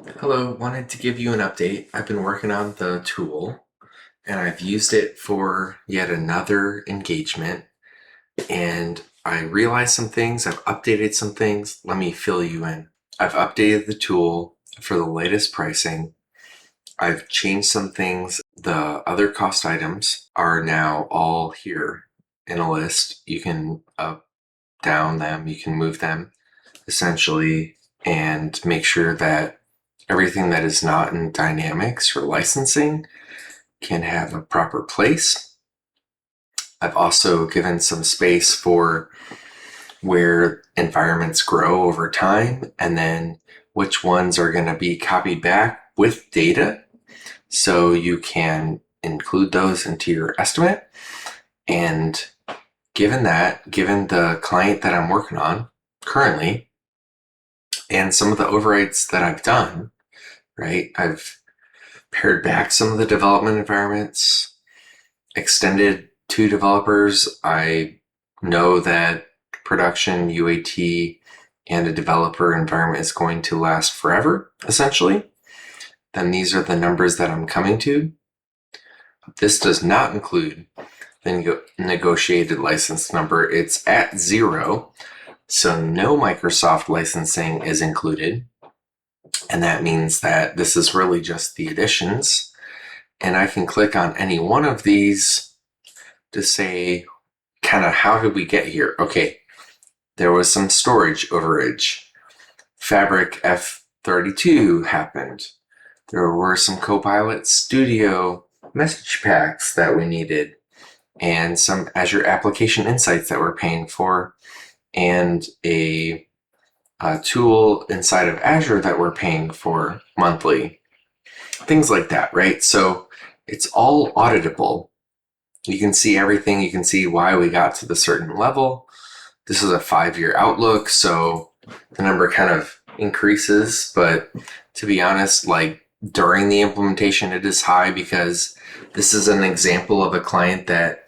Hello, wanted to give you an update. I've been working on the tool and I've used it for yet another engagement, and I realized some things, I've updated some things. Let me fill you in. I've updated the tool for the latest pricing. I've changed some things. The other cost items are now all here in a list. You can up, down them, you can move them essentially, and make sure that everything that is not in dynamics for licensing can have a proper place. I've also given some space for where environments grow over time and then which ones are going to be copied back with data. So you can include those into your estimate. And given the client that I'm working on currently and some of the overrides that I've done, right? I've pared back some of the development environments, extended to developers. I know that production, UAT, and a developer environment is going to last forever, essentially. Then these are the numbers that I'm coming to. This does not include the negotiated license number. It's at 0, so no Microsoft licensing is included. And that means that this is really just the additions. And I can click on any one of these to say, kind of, how did we get here? Okay, there was some storage overage. Fabric F32 happened. There were some Copilot Studio message packs that we needed, and some Azure Application Insights that we're paying for, and a tool inside of Azure that we're paying for monthly. Things like that, right? So it's all auditable. You can see everything. You can see why we got to the certain level. This is a 5-year outlook, so the number kind of increases. But to be honest, like during the implementation, it is high because this is an example of a client that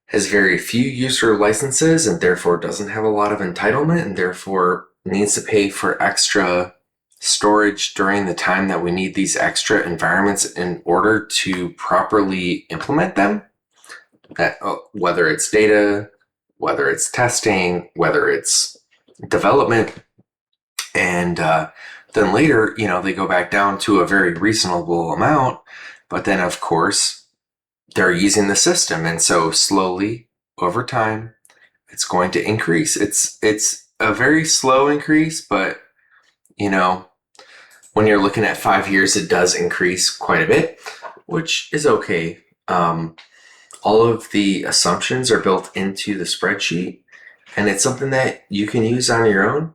has very few user licenses and therefore doesn't have a lot of entitlement and therefore needs to pay for extra storage during the time that we need these extra environments in order to properly implement them. That whether it's data, whether it's testing, whether it's development, and then later, they go back down to a very reasonable amount. But then, of course, they're using the system, and so slowly over time, it's going to increase. It's a very slow increase, but when you're looking at 5 years, it does increase quite a bit, which is okay. All of the assumptions are built into the spreadsheet, and it's something that you can use on your own.